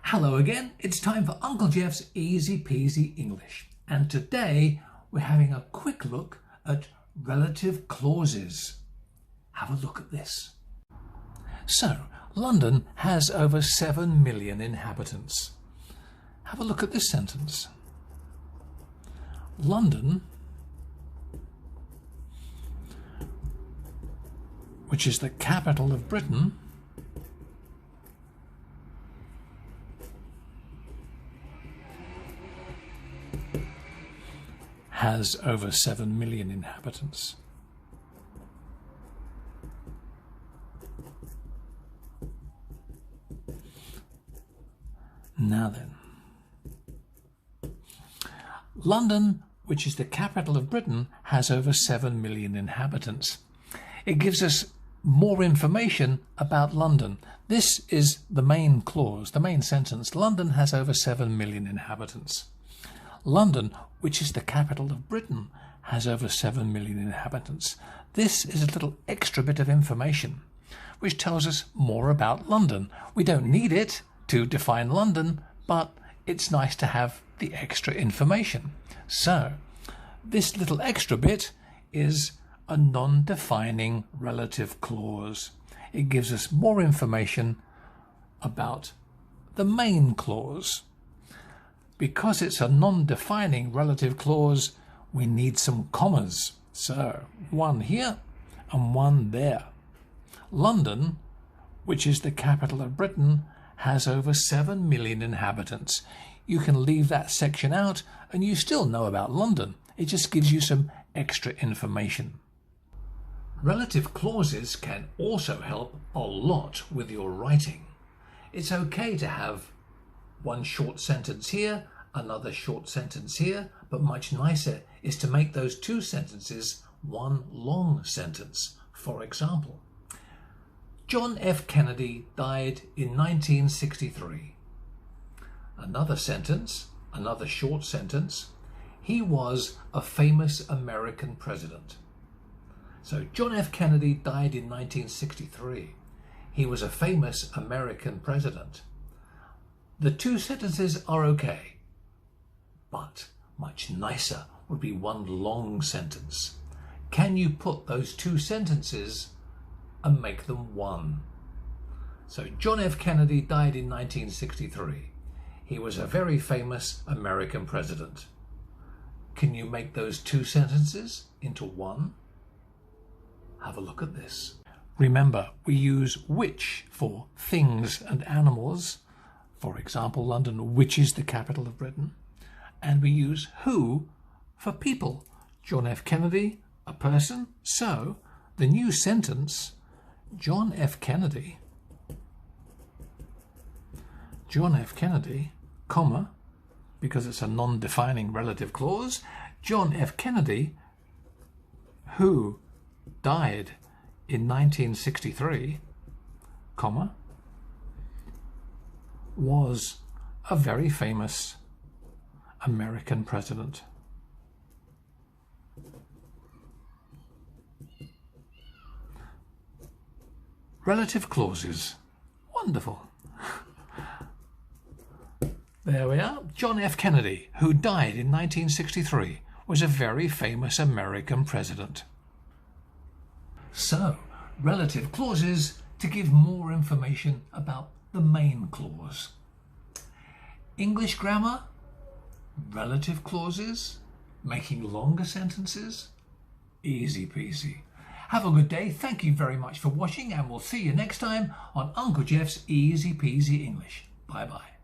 Hello again, it's time for Uncle Geoff's Easy Peasy English, and today we're having a quick look at relative clauses. Have a look at this. So, London has over 7 million inhabitants. Have a look at this sentence. London, which is the capital of Britain, has over 7 million inhabitants. Now then, London, which is the capital of Britain, has over 7 million inhabitants. It gives us more information about London. This is the main clause, the main sentence. London has over 7 million inhabitants. London, which is the capital of Britain, has over 7 million inhabitants. This is a little extra bit of information which tells us more about London. We don't need it to define London, but it's nice to have the extra information. So, this little extra bit is a non-defining relative clause. It gives us more information about the main clause. Because it's a non-defining relative clause, we need some commas. So, one here and one there. London, which is the capital of Britain, has over 7 million inhabitants. You can leave that section out and you still know about London. It just gives you some extra information. Relative clauses can also help a lot with your writing. It's okay to have one short sentence here, another short sentence here, but much nicer is to make those two sentences one long sentence. For example, John F. Kennedy died in 1963. Another sentence, another short sentence, he was a famous American president. So John F. Kennedy died in 1963. He was a famous American president. The two sentences are okay, but much nicer would be one long sentence. Can you put those two sentences and make them one? So John F. Kennedy died in 1963. He was a very famous American president. Can you make those two sentences into one? Have a look at this. Remember, we use which for things and animals. For example, London, which is the capital of Britain. And we use who for people. John F. Kennedy, a person. So the new sentence, John F. Kennedy, comma, because it's a non-defining relative clause, John F. Kennedy, who died in 1963, comma, was a very famous American president. Relative clauses. Wonderful. There we are. John F. Kennedy, who died in 1963, was a very famous American president. So, relative clauses to give more information about the main clause. English grammar, relative clauses, making longer sentences, easy peasy. Have a good day. Thank you very much for watching, and we'll see you next time on Uncle Geoff's Easy Peasy English. Bye bye.